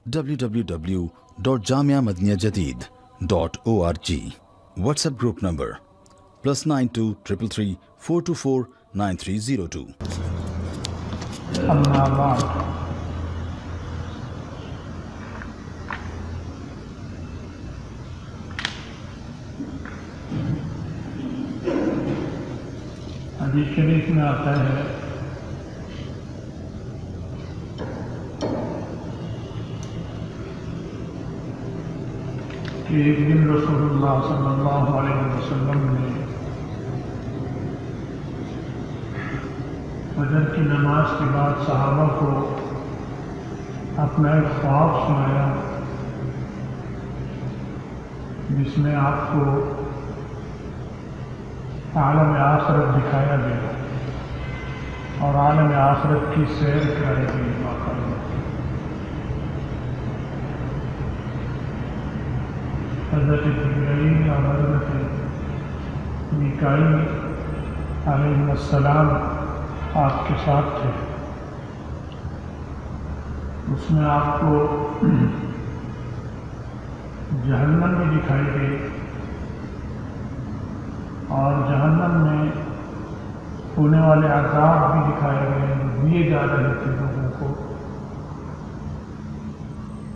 www.jamiamadiniyajadid.org. WhatsApp group number +92 333 424 9302. أما بعد حدیث شریف میں آتا ہے کہ ایک دن رسول اللہ صلی اللہ علیہ وسلم نے فجر کی نماز کے بعد صحابہ کو اپنا ایک خواب سنایا جس میں آپ کو عالم آخرت دکھایا گیا اور عالم آخرت کی سیر کرائی گئی باقاعدہ۔ حضرت جبرائیل اور حضرت میکائیل علیہ السلام آپ کے ساتھ تھے۔ اس میں آپ کو جہنم بھی دکھائی گئی اور جہنم میں ہونے والے عذاب بھی دکھائے گئے دیے جا رہے تھے لوگوں کو،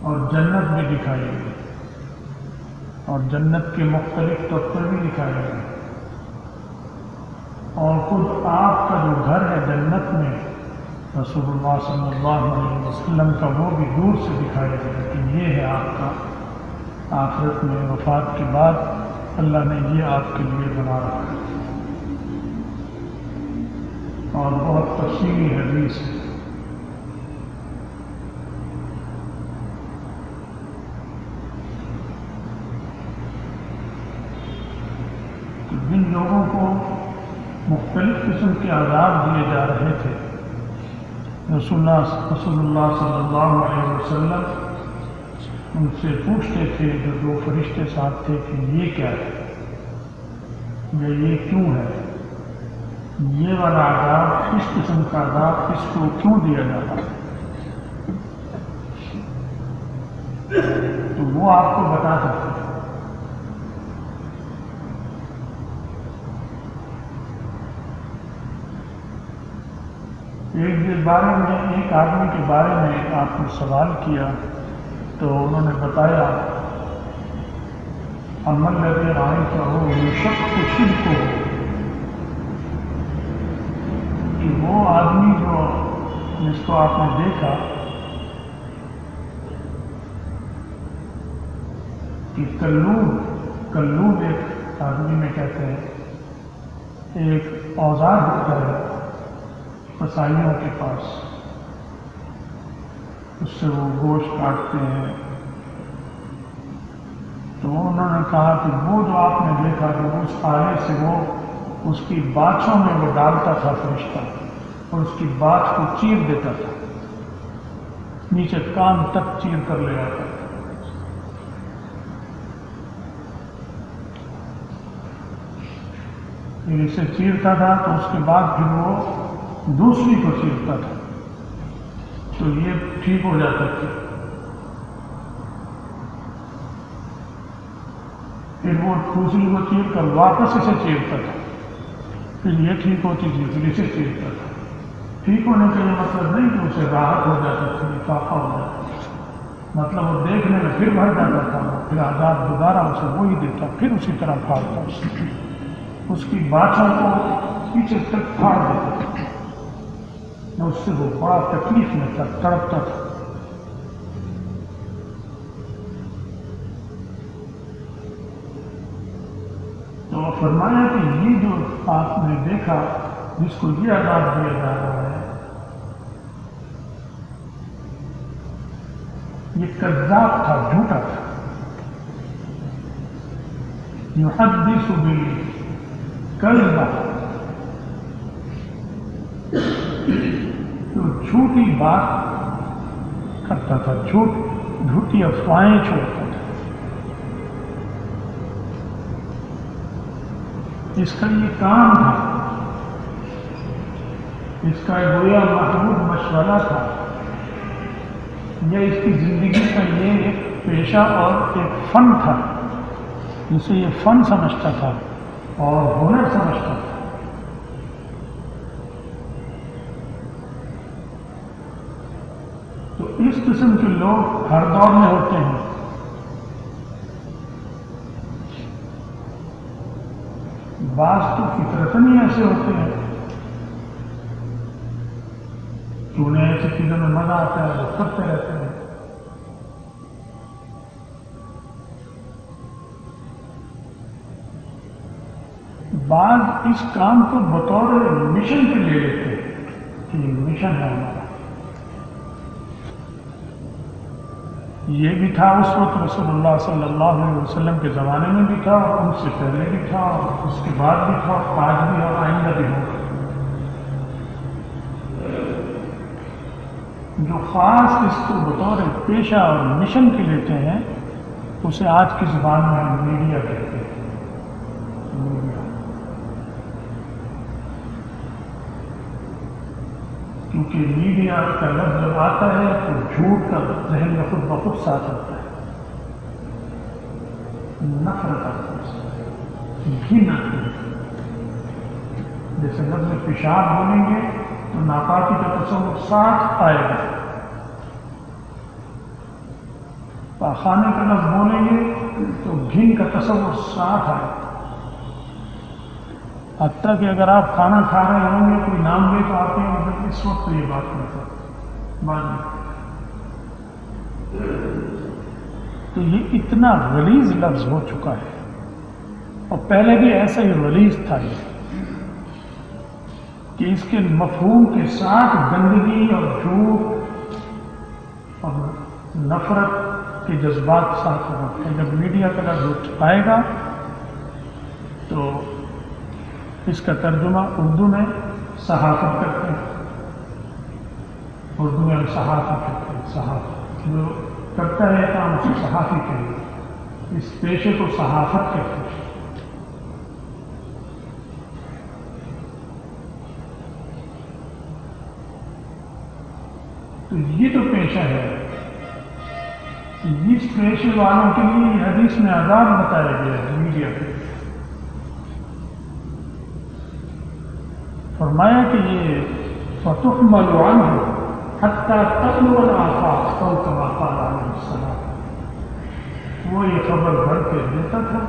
اور جنت بھی دکھائی گئی اور جنت کے مختلف طبقے بھی دکھائے گئے، اور خود آپ کا جو گھر ہے جنت میں رسول اللہ صلی اللہ علیہ وسلم کا وہ بھی دور سے دکھایا گیا کہ یہ ہے آپ کا آخرت میں وفات کے بعد اللہ نے یہ آپ کے لیے بنا رکھا ہے، اور بہت تفصیلی حدیث ہے۔ جن لوگوں کو مختلف قسم کے عذاب دیے جا رہے تھے رسول اللہ صلی اللہ علیہ وسلم ان سے پوچھتے تھے جو دو فرشتے ساتھ تھے کہ یہ کیا ہے یا یہ کیوں ہے، یہ والا عذاب اس قسم کا عذاب اس کو کیوں دیا جاتا ہے، تو وہ آپ کو بتا سکتے ہیں۔ ایک آدمی کے بارے میں آپ نے سوال کیا تو انہوں نے بتایا عمل لگے آئے کا ہو شک کو کہ وہ آدمی جس کو آپ نے دیکھا کہ کلوب ایک آدمی میں کہتے ہیں ایک اوزار ہوتا ہے قصائیوں کے پاس، اس سے وہ گوشت کاٹتے ہیں، تو انہوں نے کہا کہ وہ جو آپ نے دیکھا کہ اس آلے سے وہ اس کی باچھوں میں وہ ڈالتا تھا فرشتہ اور اس کی باچھ کو چیر دیتا تھا، نیچے کان تک چیر کر لے آتا تھا۔ پھر اسے چیرتا تھا تو اس کے بعد پھر وہ دوسری کو چیرتا تھا تو یہ ٹھیک ہو جاتا تھا، پھر وہ دوسری کو چیر کر واپس اسے چیرتا تھا، پھر یہ ٹھیک ہوتی تھی، پھر اسے چیرتا تھا۔ ٹھیک ہونے کا یہ مطلب نہیں کہ اسے راحت ہو جاتا تھی، افاقہ ہو جاتا تھا، مطلب وہ دیکھنے میں پھر بھر جاتا تھا، پھر عذاب دوبارہ اسے وہی دیتا، پھر اسی طرح پھاڑتا، اس کی باچھوں کو پیچھے تک پھاڑ دیتا تھا، اس سے وہ بڑا تکلیف میں تھا، تڑپتا تھا۔ تو فرمایا کہ یہ جو آپ نے دیکھا جس کو یہ عذاب دیا جا رہا ہے یہ کذاب تھا، جھوٹا تھا، یحدث بالکذب، تو جھوٹی بات کرتا تھا، جھوٹی افواہیں چھوڑتا تھا۔ اس کا یہ کام تھا، اس کا گویا محمود مشورہ تھا یہ اس کی زندگی کا یہ ایک پیشہ اور ایک فن تھا، جسے یہ فن سمجھتا تھا اور ہنر سمجھتا تھا۔ تو اس قسم کے لوگ ہر دور میں ہوتے ہیں۔ بعض تو فطرتاً ہی ایسے ہوتے ہیں کہ انہیں ایسی چیزوں میں مزہ آتا ہے، وہ کرتے رہتے ہیں۔ بعض اس کام کو بطور مشن پہ لے لیتے ہیں کہ یہ مشن ہے ہمارا۔ یہ بھی تھا اس وقت رسول اللہ صلی اللہ علیہ وسلم کے زمانے میں بھی تھا، اور ان سے پہلے بھی تھا، اور اس کے بعد بھی تھا، آج بھی اور آئندہ بھی ہوگا۔ جو خاص اس کو بطور پیشہ اور مشن کے لیتے ہیں، اسے آج کی زبان میں ہم میڈیا کہتے ہیں۔ میڈیا، کیونکہ میڈیا کا لفظ جب آتا ہے تو جھوٹ کا ذہن میں خود بخود ساتھ آتا ہے، نفرت آتی ہے، گھن آتی ہے۔ جیسے لفظ پیشاب بولیں گے تو ناپاکی کا تصور ساتھ آئے گا، پاخانے کا لفظ بولیں گے تو گھن کا تصور ساتھ آئے گا۔ حتیٰ کہ اگر آپ کھانا کھا رہے ہوں گے، کوئی نام لے تو آپ کے اس وقت یہ بات نہیں کرتے، بعد میں۔ تو یہ اتنا غلیظ لفظ ہو چکا ہے، اور پہلے بھی ایسا ہی غلیظ تھا یہ، کہ اس کے مفہوم کے ساتھ گندگی اور جھوٹ اور نفرت کے جذبات ساتھ ہوتے ہیں۔ جب میڈیا کا لفظ آئے گا تو اس کا ترجمہ اردو میں صحافت کرتے ہیں، اردو میں ہم صحافت کرتے ہیں۔ صحافت جو کرتا ہے کام اسے صحافی کہتے ہیں، اس پیشے کو صحافت کہتے ہیں۔ تو یہ تو پیشہ ہے، اس پیشے والوں کے لیے یہ حدیث میں عذاب بتایا گیا ہے میڈیا کے۔ فرمایا کہ یہ فَتُحْمَلُ عَنْهُ حَتَّى تَطْلُعَ الْآفَاقَ أَوْ كَمَا قَالَ عَلَيْهِ السَّلَامُ۔ وہ یہ خبر بھر کے دیتا تھا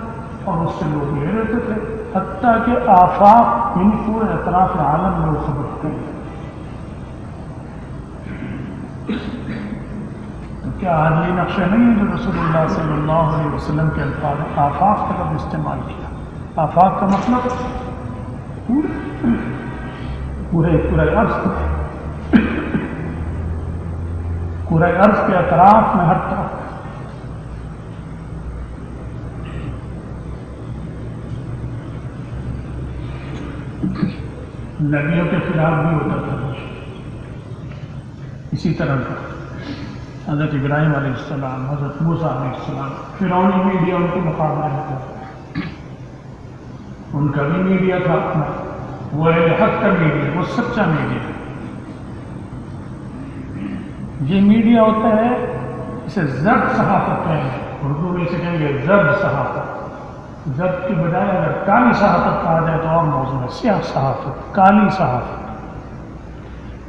اور اس سے لوگ لے لیتے تھے، حتیٰ کہ آفاق یعنی پورے اطراف عالم میں وہ خبر کرتے۔ تو کیا آج یہ نقشہ نہیں ہے جو رسول اللہ صلی اللہ علیہ وسلم کے الفاظ آفاق کا لفظ استعمال کیا؟ آفاق کا مطلب پورے عرض کے اطراف میں ہر طرف۔ نبیوں کے خلاف بھی ہوتا تھا اسی طرح کا۔ حضرت ابراہیم علیہ السلام، حضرت موسیٰ علیہ السلام، فرعونی میڈیا ان کے مقابلہ میں تھا، ان کا بھی میڈیا تھا اپنا، وہ اہل حق کا میڈیا، وہ سچا میڈیا۔ یہ میڈیا ہوتا ہے اسے زرد صحافت کہیں گے، اردو میں اسے کہیں گے زرد صحافت۔ زرد کی بجائے اگر کالی صحافت کہا جائے تو اور موضوع ہے، سیاہ صحافت، کالی صحافت،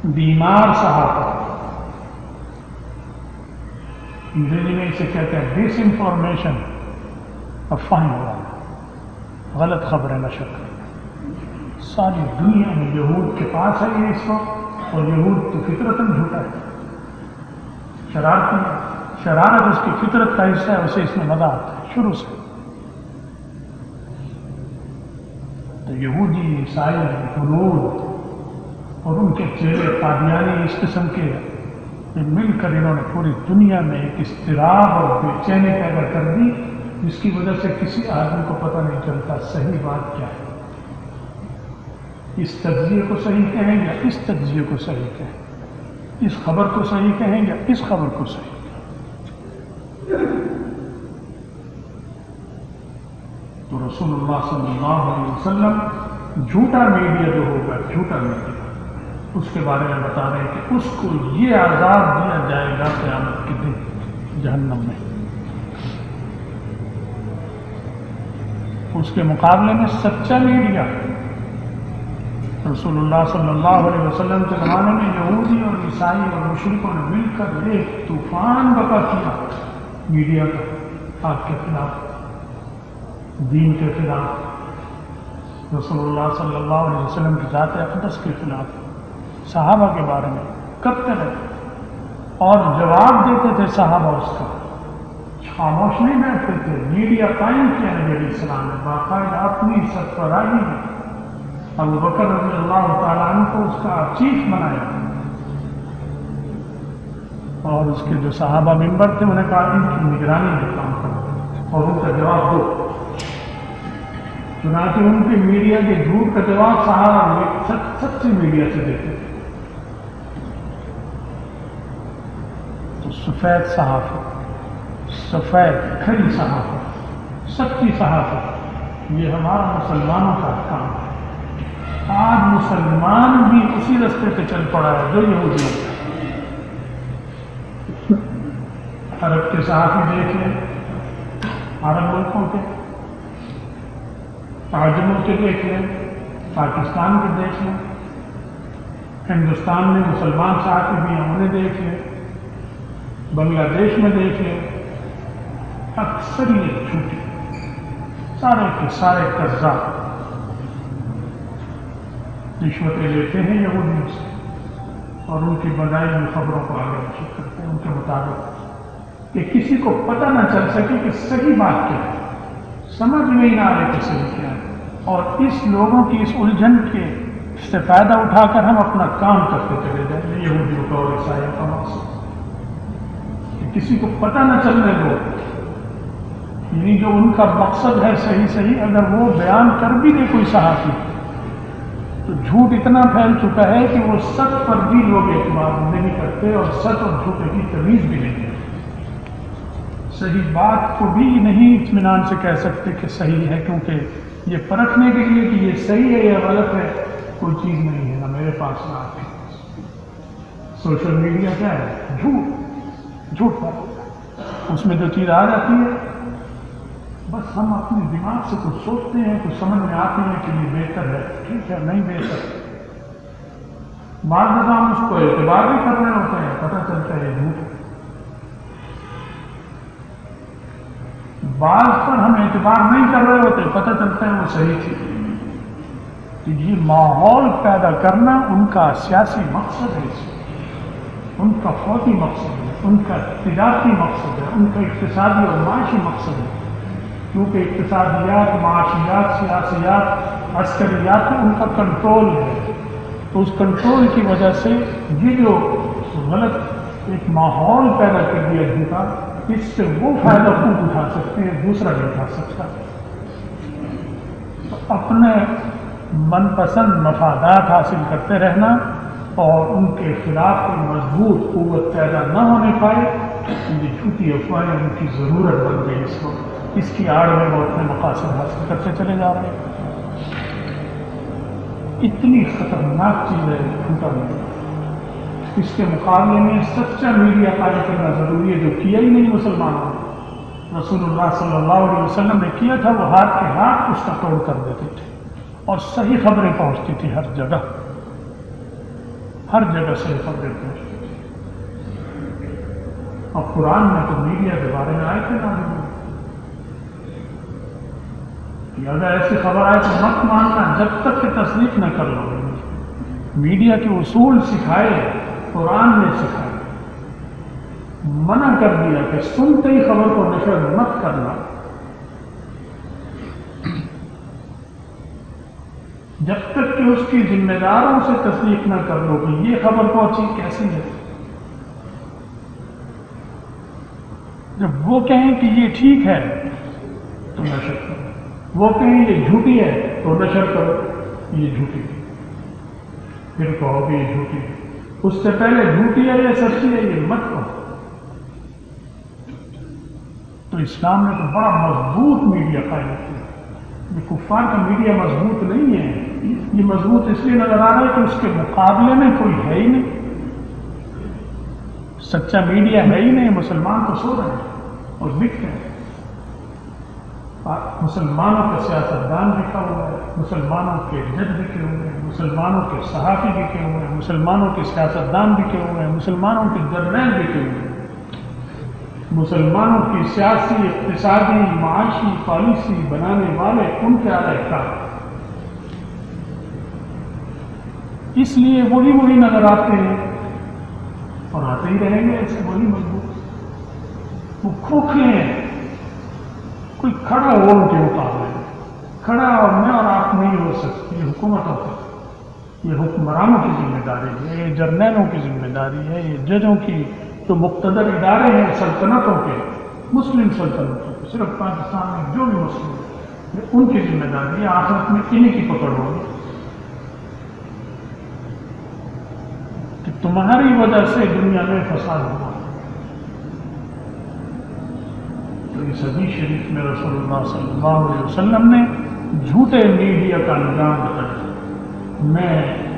بیمار صحافت۔ انگریزی میں اسے کہتے ہیں ڈس انفارمیشن، افواہیں اڑانا، غلط خبریں نشر کرنا۔ ساری دنیا میں یہود کے پاس ہے یہ اس وقت، اور یہود تو فطرتاً جھوٹا ہے، شرارت اس کی فطرت کا حصہ ہے، اسے اس میں مزہ آتا ہے شروع سے۔ تو یہودی، عیسائی، ہنود اور ان کے چہرے قادیانی اس قسم کے مل کر انہوں نے پوری دنیا میں ایک اضطراب اور بے چینی پیدا کر دی، جس کی وجہ سے کسی آدمی کو پتہ نہیں چلتا صحیح بات کیا ہے۔ اس تجزیے کو صحیح کہیں یا اس تجزیے کو صحیح کہیں، اس خبر کو صحیح کہیں یا اس خبر کو صحیح کہیں۔ تو رسول اللہ صلی اللہ علیہ وسلم جھوٹا میڈیا جو ہوگا، جھوٹا میڈیا، اس کے بارے میں بتا رہے ہیں کہ اس کو یہ عذاب دیا جائے گا قیامت کے دن جہنم میں. اس کے مقابلے میں سچا میڈیا، رسول اللہ صلی اللہ علیہ وسلم کے زمانے میں یہودی اور عیسائی اور مشرکوں نے مل کر ایک طوفان برپا کیا میڈیا کا، آپ کے خلاف، دین کے خلاف، رسول اللہ صلی اللہ علیہ وسلم کی ذات اقدس کے خلاف، صحابہ کے بارے میں کرتے رہے اور جواب دیتے تھے صحابہ اس کا، خاموش نہیں بیٹھتے تھے. میڈیا قائم کیا نبی علیہ السلام نے باقاعدہ اپنی سربراہی میں، ابو بکر رضی اللہ تعالیٰ عنہ کو اس کا چیف بنایا اور اس کے جو صحابہ ممبر تھے انہیں کہا ان کی نگرانی میں کام کرو اور ان کا جواب دو. چنانچہ ان کے میڈیا کے جھوٹ کا جواب صحابہ سچی میڈیا سے دیتے تھے. تو سفید صحافت، سفید کھری صحافت، سچی صحافت، یہ ہمارا مسلمانوں کا کام ہے. آج مسلمان بھی اسی راستے پہ چل پڑا ہے جو یہودی ہے. عرب کے صحافی دیکھ لیں، عرب ملکوں کے، عجموں کے دیکھ لیں، پاکستان کے دیکھ لیں، ہندوستان میں مسلمان صحافی بھی ہیں انہیں دیکھ لیں، بنگلہ دیش میں دیکھ لیں، اکثریت جھوٹی، سارے کے سارے قرضات، رشوتیں لیتے ہیں یہودیوں سے اور ان کی بنائی ہوئی خبروں کو آگے نشر کرتے ہیں ان کے مطابق کہ کسی کو پتہ نہ چل سکے کہ صحیح بات کیا ہے، سمجھ میں ہی نہ آئے کہ صحیح کیا ہے. اور اس لوگوں کی اس الجھن کے سے فائدہ اٹھا کر ہم اپنا کام کرتے چلے جائیں. یہودیوں کا اور عیسائیوں کا مقصد کہ کسی کو پتہ نہ چلنے دو، یعنی جو ان کا مقصد ہے صحیح اگر وہ بیان کر بھی دے کوئی صحافی تو جھوٹ اتنا پھیل چکا ہے کہ وہ سچ پر بھی لوگ اعتبار نہیں کرتے اور سچ اور جھوٹے کی تمیز بھی نہیں ہے. صحیح بات کو بھی نہیں اطمینان سے کہہ سکتے کہ صحیح ہے، کیونکہ یہ پرکھنے کے لیے کہ یہ صحیح ہے یا غلط ہے کوئی چیز نہیں ہے، نہ میرے پاس نہ آپ کے پاس. سوشل میڈیا کیا ہے؟ جھوٹ پر اس میں جو چیز آ جاتی ہے بس ہم اپنے دماغ سے کچھ سوچتے ہیں، کچھ سمجھ میں آتی ہے کہ یہ بہتر ہے، ٹھیک ہے، نہیں بہتر. بعض دفعہ ہم اس کو اعتبار بھی کر رہے ہوتے ہیں، پتہ چلتا ہے یہ جھوٹ ہے. بعض پر ہم اعتبار نہیں کر رہے ہوتے، پتہ چلتا ہے وہ صحیح تھی. تو یہ ماحول پیدا کرنا ان کا سیاسی مقصد ہے، ان کا فوجی مقصد ہے، ان کا تجارتی مقصد ہے، ان کا اقتصادی اور معاشی مقصد ہے. کیونکہ اقتصادیات، معاشیات، سیاسیات، عسکریات میں ان کا کنٹرول ہے. تو اس کنٹرول کی وجہ سے یہ جو غلط ایک ماحول پیدا کر دیا جھوٹا، اس سے وہ فائدہ خود اٹھا سکتے ہیں، دوسرا نہیں اٹھا سکتا. تو اپنے من پسند مفادات حاصل کرتے رہنا اور ان کے خلاف کوئی مضبوط قوت پیدا نہ ہونے پائے، یہ جھوٹی افواہیں ان کی ضرورت بن گئی. اس کی آڑ میں وہ اپنے مقاصد حاصل کرتے چلے جا رہے ہیں. اتنی خطرناک چیز ہے جھوٹا میڈیا. اس کے مقابلے میں سچا میڈیا قائم کرنا ضروری ہے، جو کیا ہی نہیں مسلمانوں نے. رسول اللہ صلی اللہ علیہ وسلم نے کیا تھا، وہ ہاتھ کے ہاتھ اس کا توڑ کر دیتے تھے اور صحیح خبریں پہنچتی تھی ہر جگہ صحیح خبریں پہنچتی تھی. اور قرآن میں تو میڈیا کے بارے میں آئے تھے نا کہ اگر ایسی خبر آئے تو مت ماننا جب تک کہ تصدیق نہ کر لو. میڈیا کے اصول سکھائے، قرآن نے سکھائے، منع کر دیا کہ سنتے ہی خبر کو نشر مت کرنا جب تک کہ اس کی ذمہ داروں سے تصدیق نہ کر لو کہ یہ خبر پہنچی کیسی ہے. جب وہ کہیں کہ یہ ٹھیک ہے تو نشر کرو، وہ کہیں یہ جھوٹی ہے تو نشر کرو یہ جھوٹی ہے، پھر کہو کہ یہ جھوٹی ہے. اس سے پہلے جھوٹی ہے یا سچی ہے یہ مت کہو. تو اسلام نے تو بڑا مضبوط میڈیا قائم کیا. یہ کفار کا میڈیا مضبوط نہیں ہے، یہ مضبوط اس لیے نظر آ رہا ہے کہ اس کے مقابلے میں کوئی ہے ہی نہیں، سچا میڈیا ہے ہی نہیں، مسلمان تو سو رہے ہیں اور بک رہے ہیں۔ مسلمانوں کے سیاستدان بکا ہوا ہے، مسلمانوں کے جج بکے ہوئے ہیں، مسلمانوں کے صحافی بکے ہوئے ہیں، مسلمانوں کے سیاستدان بکے ہوئے ہیں، مسلمانوں کے جرنیل بکے ہوئے ہیں، مسلمانوں کی سیاسی، اقتصادی، معاشی پالیسی بنانے والے ان کے اعلی کار، اس لیے وہی نظر آتے ہیں اور آتے ہی رہیں گے ایسے وہی مضبوط، وہ کھوکھلے ہیں، کوئی کھڑا ہو ان کے مقابلے میں، کھڑا اور میں اور آپ نہیں ہو سکتے، یہ حکومتوں کی، یہ حکمرانوں کی ذمہ داری ہے، یہ جرنیلوں کی ذمہ داری ہے، یہ ججوں کی جو مقتدر ادارے ہیں سلطنتوں کے، مسلم سلطنتوں کے، صرف پاکستان میں جو بھی مسلم ہے یہ ان کی ذمہ داری ہے، آخرت میں انہی کی پکڑ ہوگی کہ تمہاری وجہ سے دنیا میں فساد ہوا۔ تو اس حدیث شریف میں رسول اللہ صلی اللہ علیہ وسلم نے جھوٹے میڈیا کا انجام بتایا۔ میں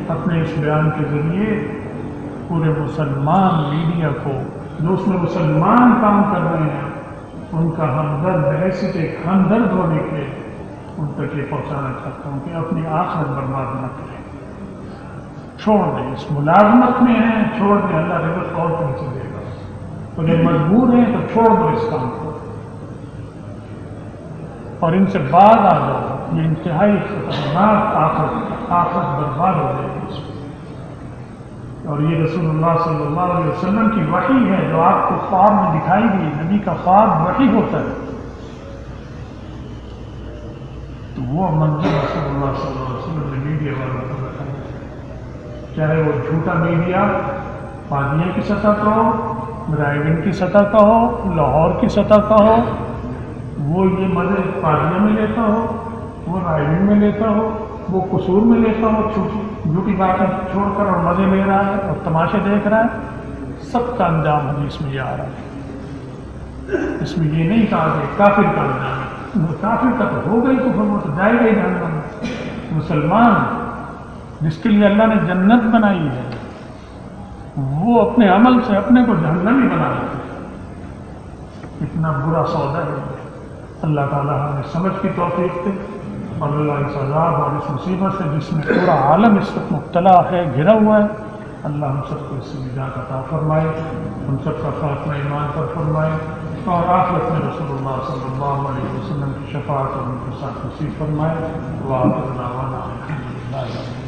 اپنے اس بیان کے ذریعے پورے مسلمان میڈیا کو جو اس میں مسلمان کام کر رہے ہیں ان کا ہمدرد بحیثیت ایک ہمدرد ہونے کے ان تک یہ پہنچانا چاہتا ہوں کہ اپنی آخرت برباد نہ کریں، چھوڑ دیں، اس ملازمت میں ہیں چھوڑ دیں، اللہ رزق اور تم سے دے گا، تو جب مجبور ہیں تو چھوڑ دو اس کام کو اور ان سے بعد آ جاؤ، یہ انتہائی خطرناک آخرت برباد ہو جائے گی اس میں۔ اور یہ رسول اللہ صلی اللہ علیہ وسلم کی وحی ہے جو آپ کو خواب میں دکھائی دی، نبی کا خواب وحی ہوتا ہے، تو وہ منظر رسول اللہ صلی اللہ علیہ وسلم نے میڈیا والوں کو بتایا، چاہے وہ جھوٹا میڈیا پادیاں کی سطح کا ہو، رائے کی سطح کا ہو، لاہور کی سطح کا ہو، وہ یہ مزے پادیاں میں لیتا ہو، وہ رائے میں لیتا ہو، وہ قصور میں لیتا ہو، جھوٹی باتیں چھوڑ کر اور مزے لے رہا ہے اور تماشے دیکھ رہا ہے، سب کا انجام حدیث میں یہ آ رہا ہے۔ اس میں یہ نہیں کہا کہ کافر کا انجام ہے، کافر کا تو ہو گئی تو وہ تو جائے گا ہی جہنم میں۔ مسلمان جس کے لیے اللہ نے جنت بنائی ہے وہ اپنے عمل سے اپنے کو جہنمی بنا لیتا ہے، اتنا برا سودا ہے۔ اللہ تعالیٰ ہمیں سمجھ کی توفیق دے اور اللہ اس عذاب اور اس مصیبت سے جس میں پورا عالم اس وقت مبتلا ہے، گھرا ہوا ہے، اللہ ہم سب کو اس سے نجات عطا فرمائے، ہم سب کا خاتمہ ایمان پر فرمائے اور آخرت میں رسول اللہ صلی اللہ علیہ وسلم کی شفاعت اور ان کے ساتھ نصیب فرمائے۔ وآخر دعوانا الحمدللہ رب العالمین۔